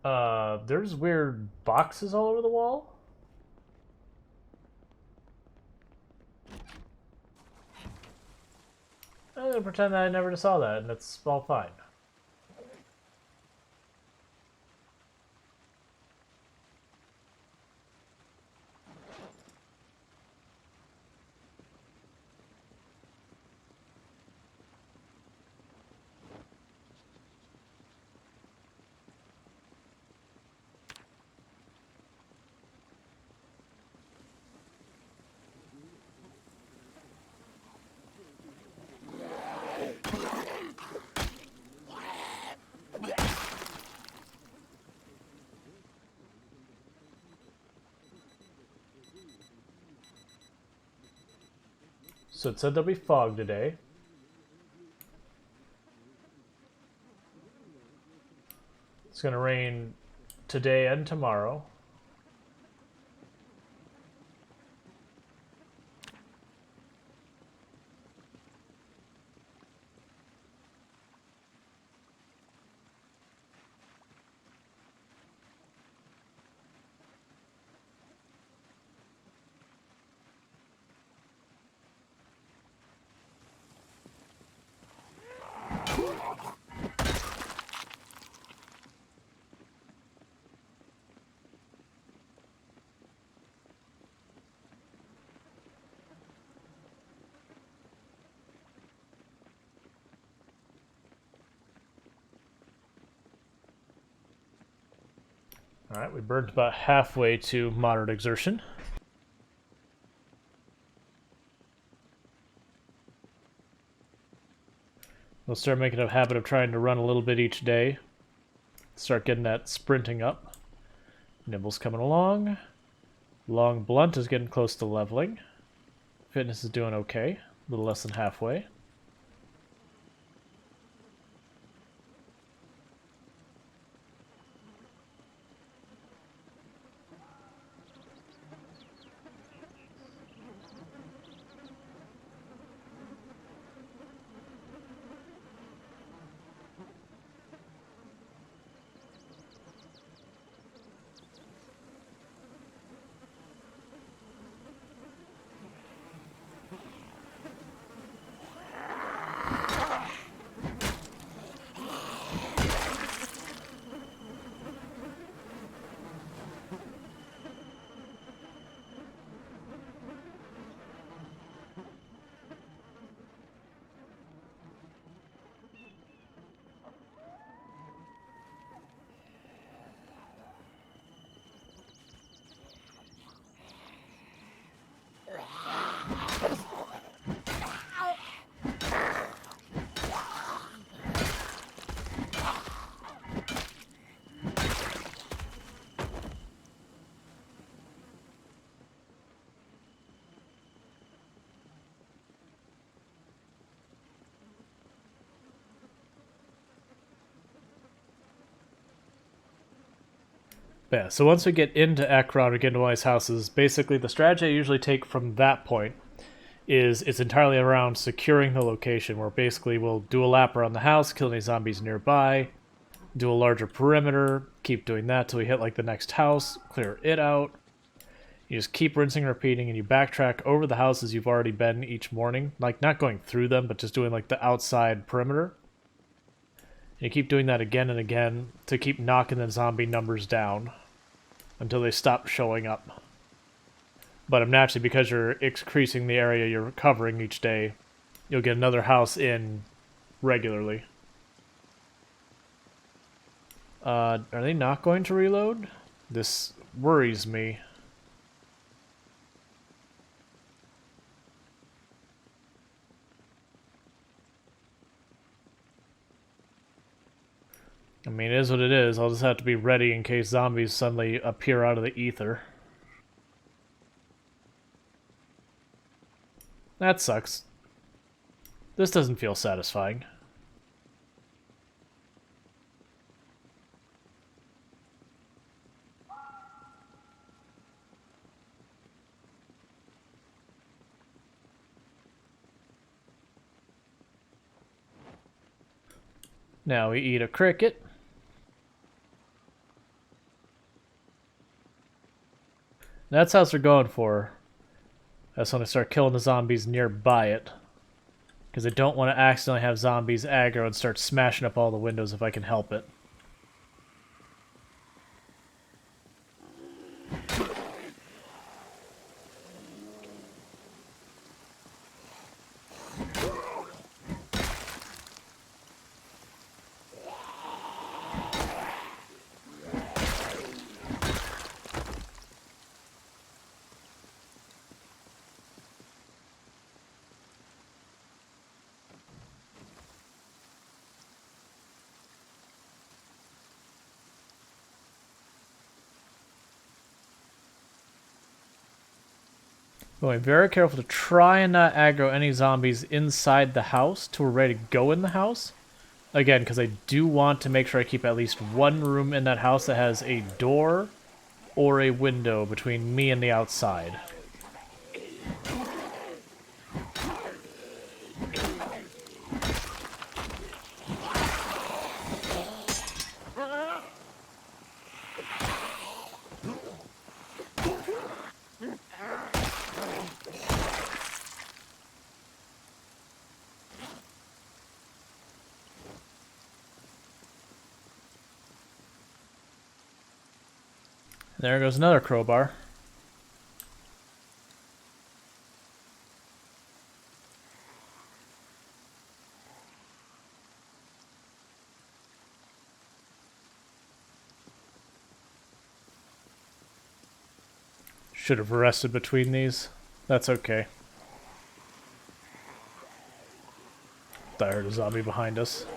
There's weird boxes all over the wall. I'm gonna pretend that I never saw that, and it's all fine. So it said there'll be fog today. It's gonna rain today and tomorrow. Alright, we burned about halfway to moderate exertion. We'll start making a habit of trying to run a little bit each day. Start getting that sprinting up. Nibble's coming along. Long Blunt is getting close to leveling. Fitness is doing okay. A little less than halfway. Yeah, so once we get into Ekron or get into Ice houses, basically the strategy I usually take from that point is it's entirely around securing the location, where basically we'll do a lap around the house, kill any zombies nearby, do a larger perimeter, keep doing that till we hit like the next house, clear it out. You just keep rinsing and repeating, and you backtrack over the houses you've already been each morning, like not going through them, but just doing like the outside perimeter. And you keep doing that again and again to keep knocking the zombie numbers down until they stop showing up. But naturally, because you're increasing the area you're covering each day, you'll get another house in regularly. Are they not going to reload? This worries me. I mean, it is what it is. I'll just have to be ready in case zombies suddenly appear out of the ether. That sucks. This doesn't feel satisfying. Now we eat a cricket. That's the house we're going for. That's when I start killing the zombies nearby it. Because I don't want to accidentally have zombies aggro and start smashing up all the windows if I can help it. Going very careful to try and not aggro any zombies inside the house till we're ready to go in the house. Again, because I do want to make sure I keep at least one room in that house that has a door or a window between me and the outside. There goes another crowbar. Should have rested between these. That's okay. I heard a zombie behind us.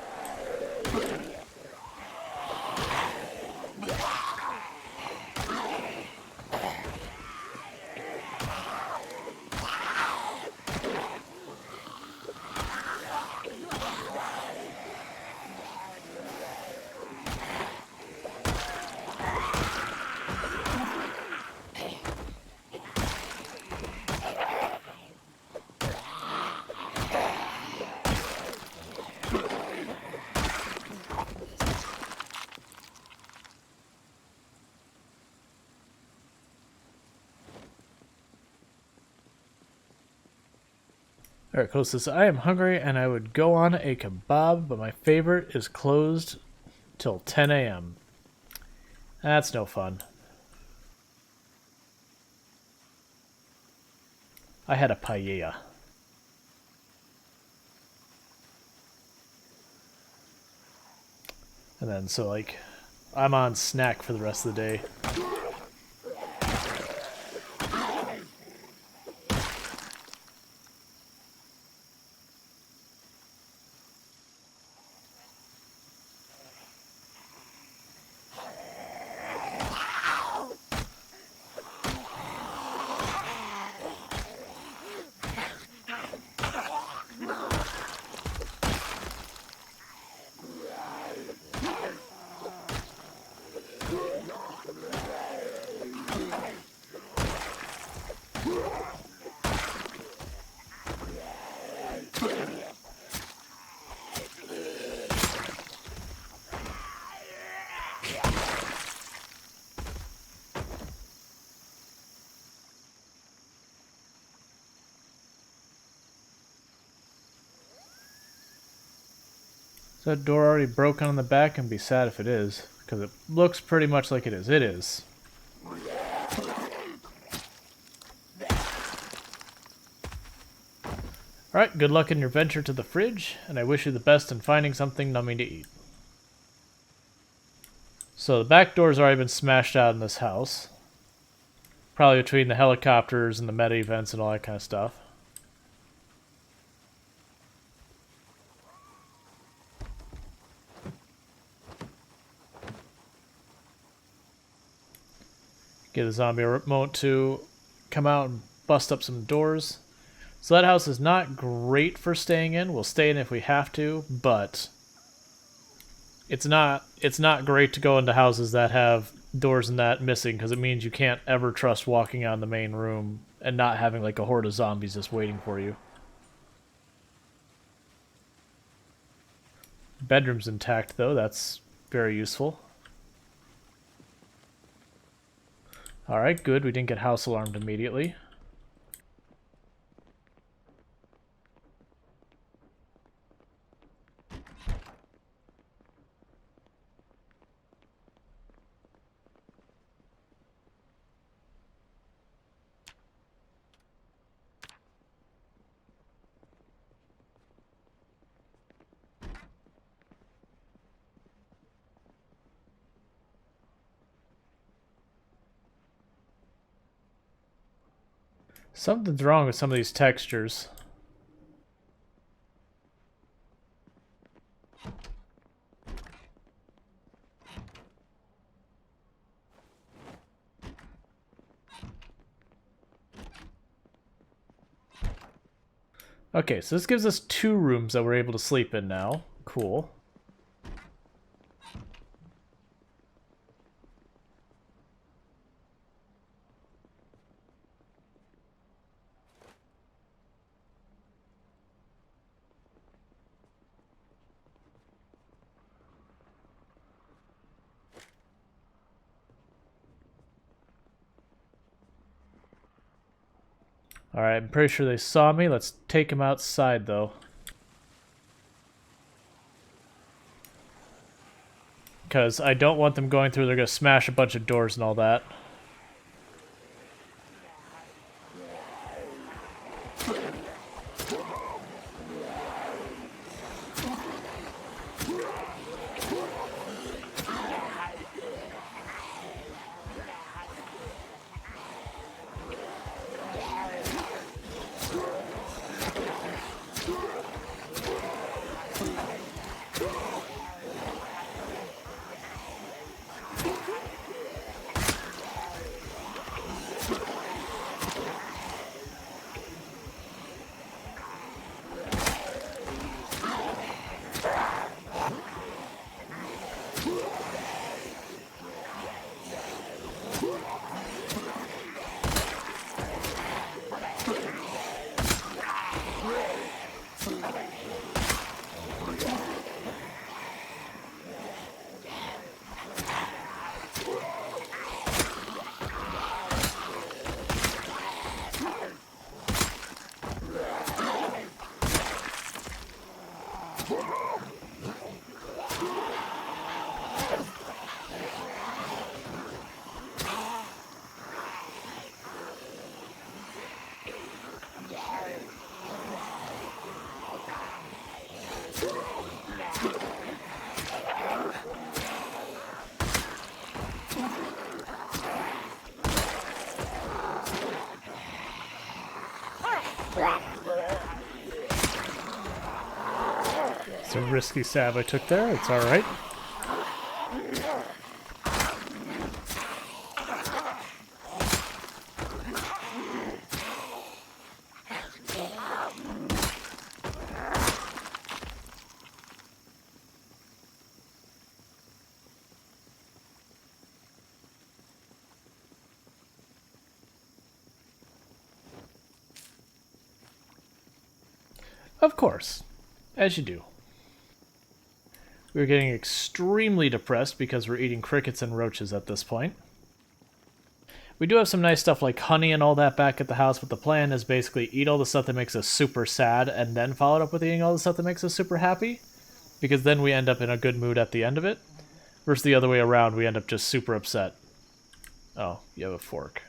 Alright, Close says, I am hungry and I would go on a kebab, but my favorite is closed till 10 a.m. That's no fun. I had a paella. And then, so like, I'm on snack for the rest of the day. Is that door already broken on the back? And be sad if it is, because it looks pretty much like it is. It is. Alright, good luck in your venture to the fridge, and I wish you the best in finding something numbing to eat. So the back door's already been smashed out in this house. Probably between the helicopters and the meta events and all that kind of stuff. Get a zombie remote to come out and bust up some doors. So that house is not great for staying in. We'll stay in if we have to, but it's not great to go into houses that have doors and that missing, because it means you can't ever trust walking out in the main room and not having like a horde of zombies just waiting for you. Bedroom's intact though, that's very useful. Alright, good. We didn't get house alarmed immediately. Something's wrong with some of these textures. Okay, so this gives us 2 rooms that we're able to sleep in now. Cool. Alright, I'm pretty sure they saw me. Let's take them outside, though. Because I don't want them going through. They're going to smash a bunch of doors and all that. It's a risky stab I took there. It's alright. Of course. As you do. We're getting extremely depressed because we're eating crickets and roaches at this point. We do have some nice stuff like honey and all that back at the house, but the plan is basically eat all the stuff that makes us super sad and then follow it up with eating all the stuff that makes us super happy, because then we end up in a good mood at the end of it, versus the other way around, we end up just super upset. Oh, you have a fork.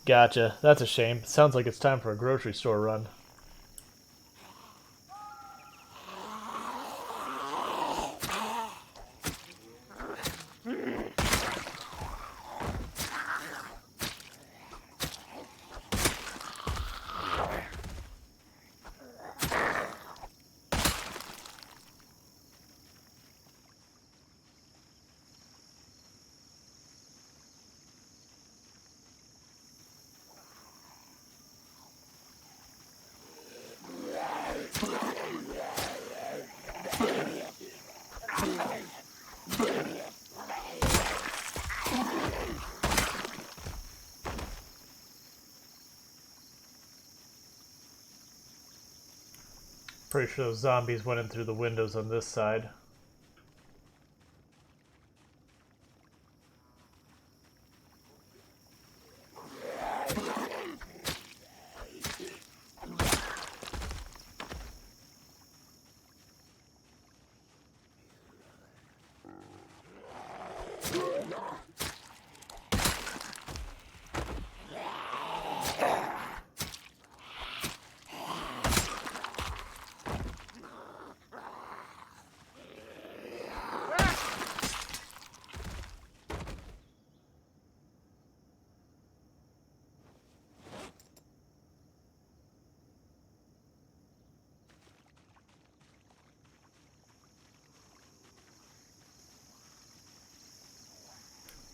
Gotcha. That's a shame. Sounds like it's time for a grocery store run. Pretty sure those zombies went in through the windows on this side.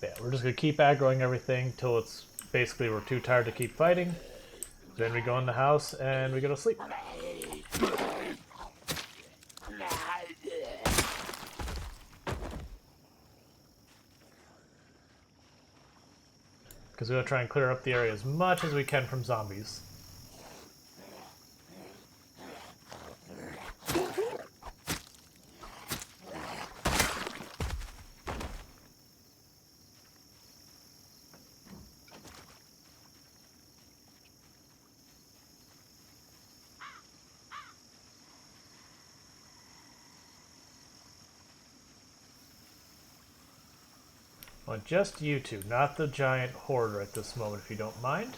Yeah, we're just going to keep aggroing everything till it's basically we're too tired to keep fighting. Then we go in the house and we go to sleep. Because we're going to try and clear up the area as much as we can from zombies. Well, just you two, not the giant hoarder at this moment, if you don't mind.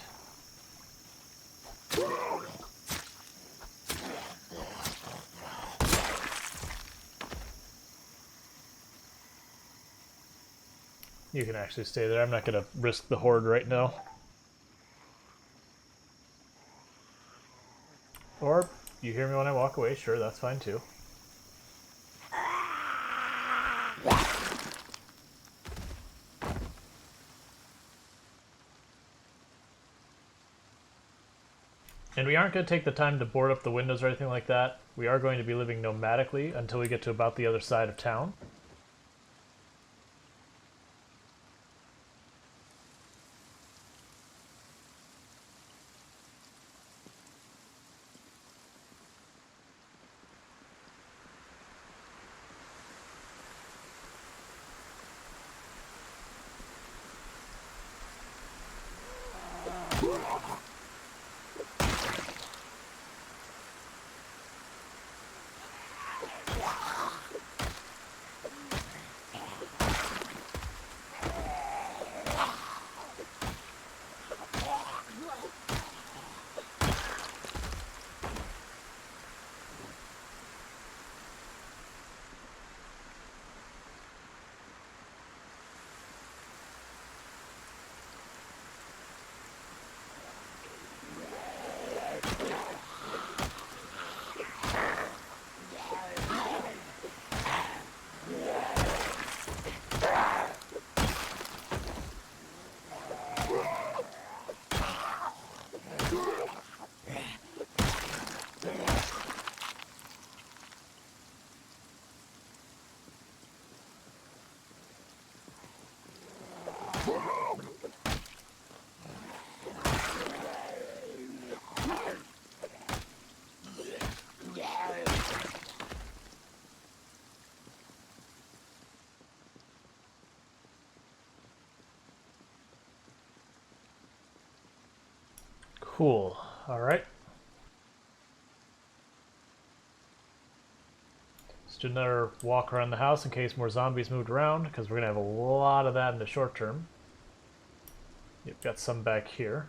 You can actually stay there. I'm not going to risk the horde right now. Or, you hear me when I walk away, sure, that's fine too. And we aren't going to take the time to board up the windows or anything like that. We are going to be living nomadically until we get to about the other side of town. Cool. Alright. Let's do another walk around the house in case more zombies moved around, because we're going to have a lot of that in the short term. You've got some back here.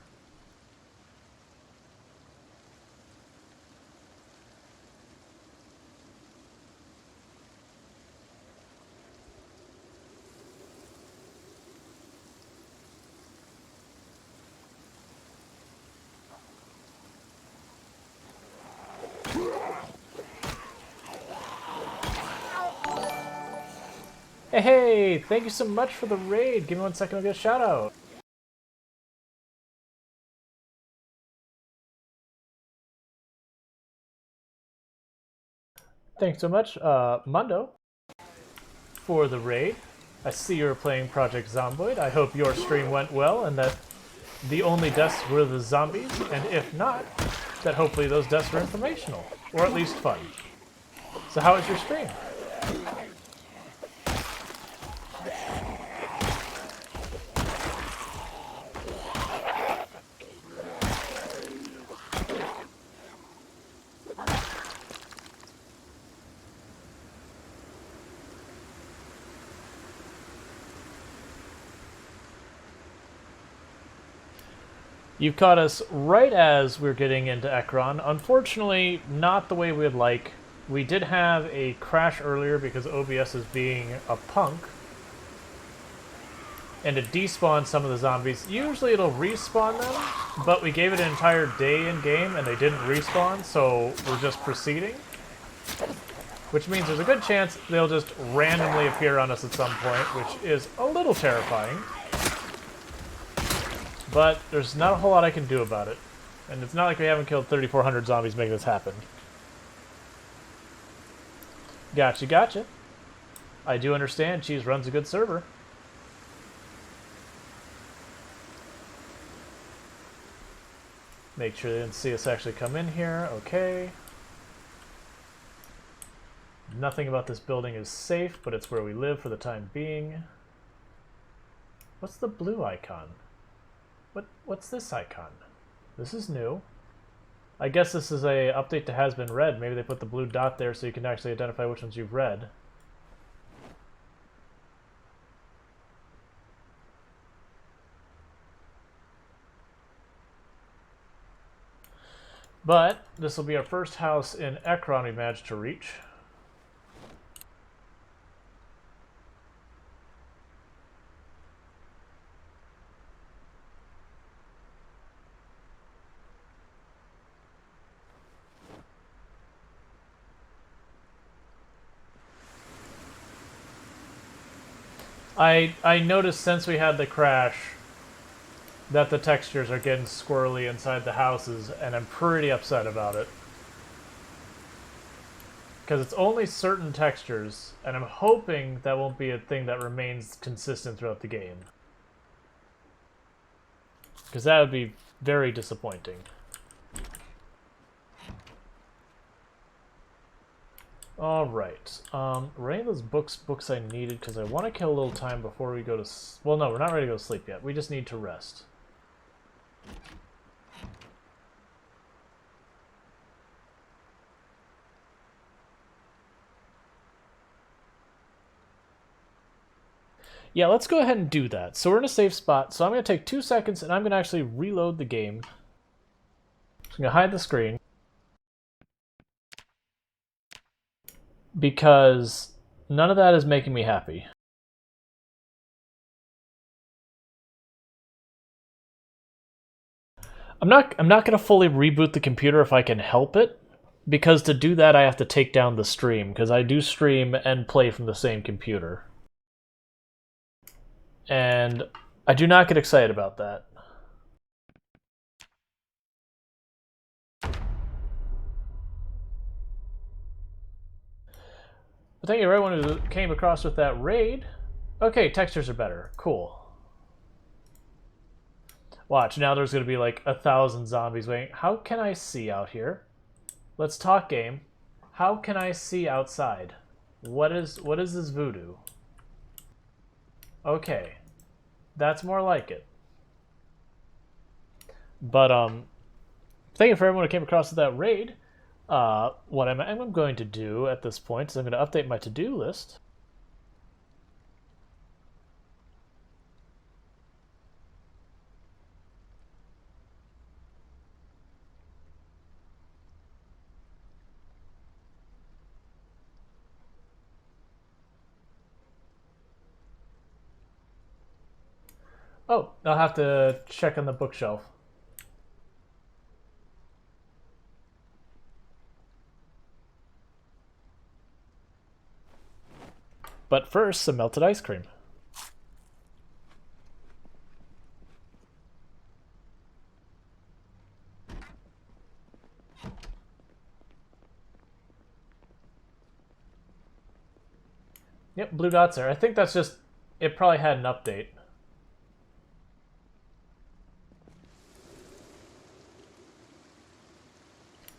Hey, thank you so much for the raid. Give me 1 second, I'll get a shout out. Thanks so much, Mundo, for the raid. I see you're playing Project Zomboid. I hope your stream went well and that the only deaths were the zombies, and if not, that hopefully those deaths were informational. or at least fun. So how was your stream? You've caught us right as we're getting into Ekron. Unfortunately, not the way we'd like. We did have a crash earlier because OBS is being a punk. And it despawned some of the zombies. Usually it'll respawn them, but we gave it an entire day in game and they didn't respawn, so we're just proceeding. Which means there's a good chance they'll just randomly appear on us at some point, which is a little terrifying. But there's not a whole lot I can do about it. And it's not like we haven't killed 3,400 zombies making this happen. Gotcha, gotcha. I do understand Cheese runs a good server. Make sure they didn't see us actually come in here. Okay. Nothing about this building is safe, but it's where we live for the time being. What's the blue icon? What's this icon? This is new. I guess this is a update to has been read. Maybe they put the blue dot there so you can actually identify which ones you've read. But this will be our first house in Ekron we managed to reach. I noticed since we had the crash that the textures are getting squirrely inside the houses, and I'm pretty upset about it. Because it's only certain textures, and I'm hoping that won't be a thing that remains consistent throughout the game. Because that would be very disappointing. Alright, were any of those books I needed? Because I want to kill a little time before we go to... Well, no, we're not ready to go to sleep yet. We just need to rest. Yeah, let's go ahead and do that. So we're in a safe spot, so I'm going to take 2 seconds and I'm going to actually reload the game. I'm going to hide the screen. Because none of that is making me happy. I'm not going to fully reboot the computer if I can help it, because to do that I have to take down the stream, because I do stream and play from the same computer. And I do not get excited about that. But thank you everyone who came across with that raid. Okay, textures are better. Cool. Watch, now there's going to be like 1,000 zombies waiting. How can I see out here? Let's talk game. How can I see outside? What is this voodoo? Okay. That's more like it. But, thank you for everyone who came across with that raid. What I'm going to do at this point is I'm going to update my to-do list. Oh, I'll have to check on the bookshelf. But first, some melted ice cream. Yep, blue dots there. I think that's just... It probably had an update.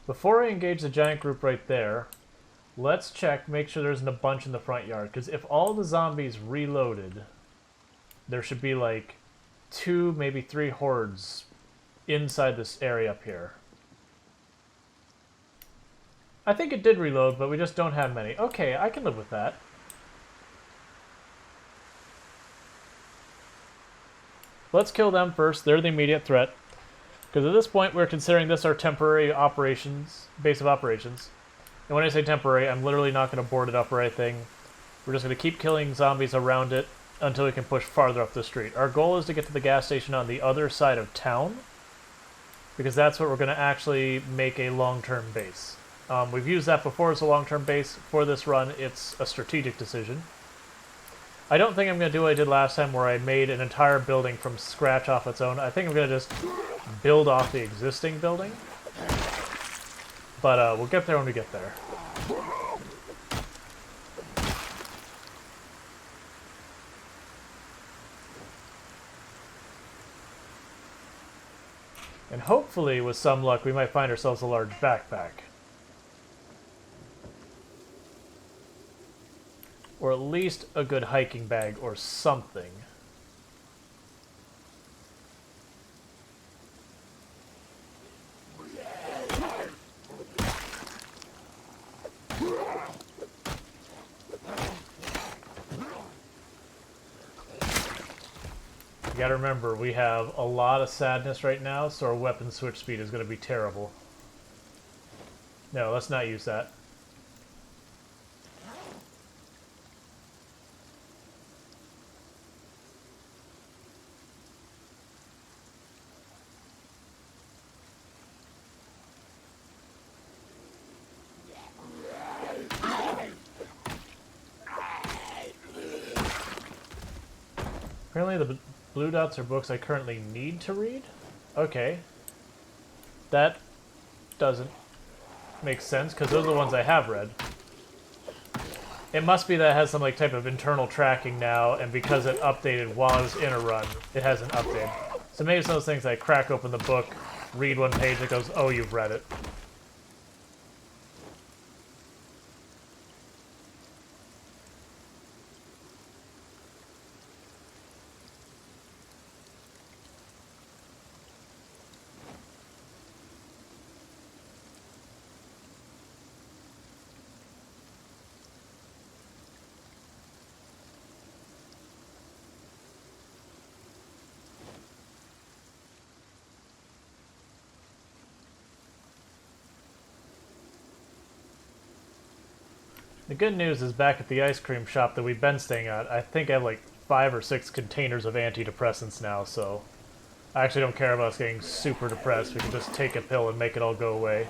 Before I engage the giant group right there, let's check, make sure there isn't a bunch in the front yard. Because if all the zombies reloaded, there should be like 2, maybe 3 hordes inside this area up here. I think it did reload, but we just don't have many. Okay, I can live with that. Let's kill them first. They're the immediate threat. Because at this point, we're considering this our temporary operations, base of operations. And when I say temporary, I'm literally not going to board it up or anything. We're just going to keep killing zombies around it until we can push farther up the street. Our goal is to get to the gas station on the other side of town, because that's what we're going to actually make a long-term base. We've used that before as a long-term base. For this run, it's a strategic decision. I don't think I'm going to do what I did last time where I made an entire building from scratch off its own. I think I'm going to just build off the existing building. But we'll get there when we get there. And hopefully, with some luck, we might find ourselves a large backpack. Or at least a good hiking bag or something. You gotta remember, we have a lot of sadness right now, so our weapon switch speed is gonna be terrible. No, let's not use that. Apparently the blue dots are books I currently need to read? Okay. That doesn't make sense, because those are the ones I have read. It must be that it has some like type of internal tracking now, and because it updated while I was in a run, it hasn't updated. So maybe it's those things I crack open the book, read one page, it goes, oh, you've read it. The good news is back at the ice cream shop that we've been staying at, I think I have like 5 or 6 containers of antidepressants now, so I actually don't care about us getting super depressed. We can just take a pill and make it all go away.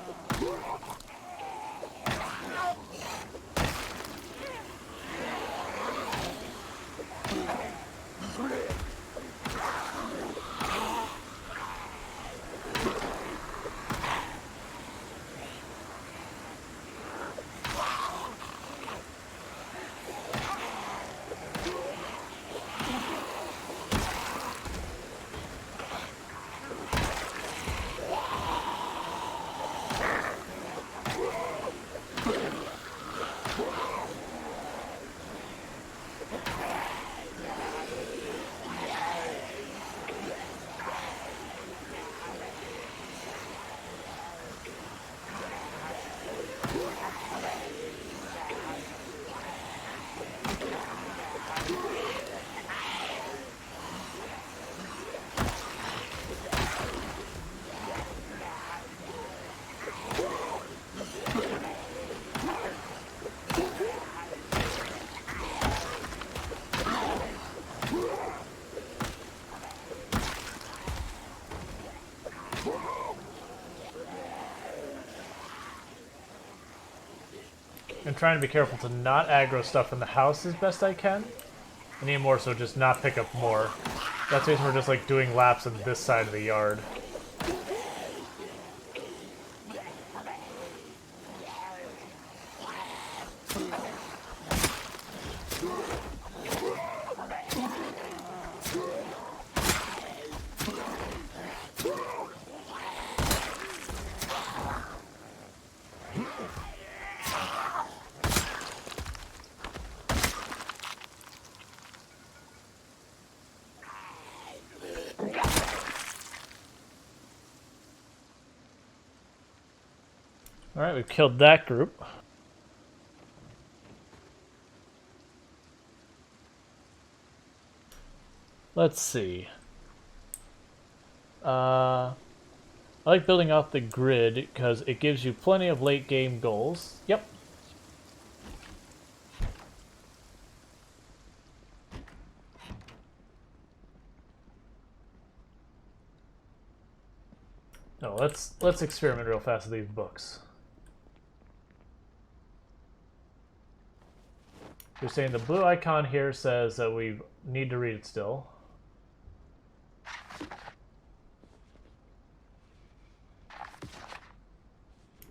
I'm trying to be careful to not aggro stuff in the house as best I can. And even more so, just not pick up more. That's the reason we're just like doing laps on this side of the yard. Alright, we've killed that group. Let's see. I like building out the grid because it gives you plenty of late game goals. Yep. No, let's experiment real fast with these books. You're saying the blue icon here says that we need to read it still.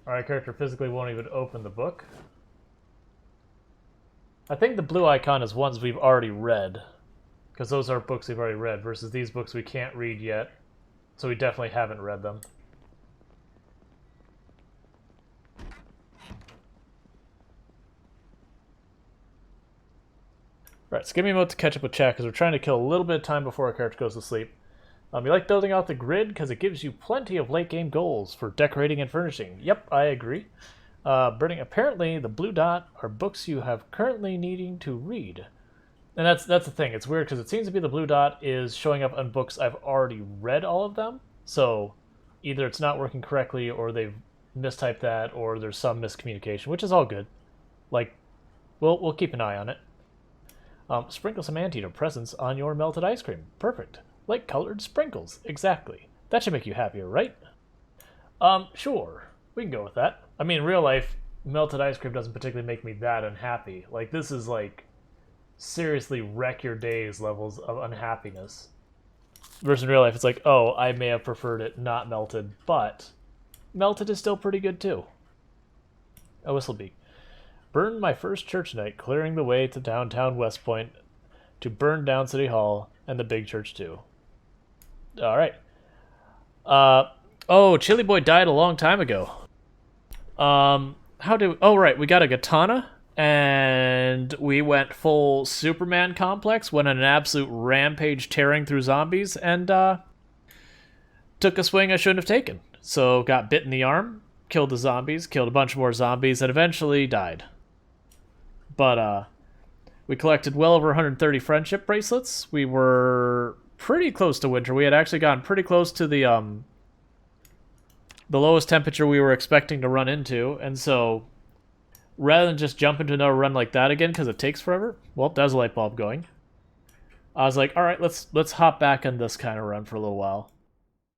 Our character physically won't even open the book. I think the blue icon is ones we've already read, because those are books we've already read, versus these books we can't read yet, so we definitely haven't read them. Right, so give me a moment to catch up with chat, because we're trying to kill a little bit of time before our character goes to sleep. You like building out the grid because it gives you plenty of late game goals for decorating and furnishing. Yep, I agree. Burning, apparently the blue dot are books you have currently needing to read. And that's the thing. It's weird because it seems to be the blue dot is showing up on books I've already read all of them. So either it's not working correctly or they've mistyped that or there's some miscommunication, which is all good. Like, we'll keep an eye on it. Sprinkle some antidote presents on your melted ice cream. Perfect. Like colored sprinkles. Exactly. That should make you happier, right? Sure. We can go with that. I mean, in real life, melted ice cream doesn't particularly make me that unhappy. Like, this is like seriously wreck your days levels of unhappiness. Versus in real life, it's like, oh, I may have preferred it not melted, but melted is still pretty good too. A Whistlebeak. Burned my first church night, clearing the way to downtown West Point to burn down City Hall and the big church too. All right. Oh, Chili Boy died a long time ago. Oh, right, we got a katana, and we went full Superman complex, went on an absolute rampage tearing through zombies, and, took a swing I shouldn't have taken. So, got bit in the arm, killed the zombies, killed a bunch more zombies, and eventually died. But, we collected well over 130 friendship bracelets. We were pretty close to winter. We had actually gotten pretty close to the lowest temperature we were expecting to run into, and so rather than just jump into another run like that again because it takes forever, well, that was a light bulb going. I was like, all right, let's hop back on this kind of run for a little while.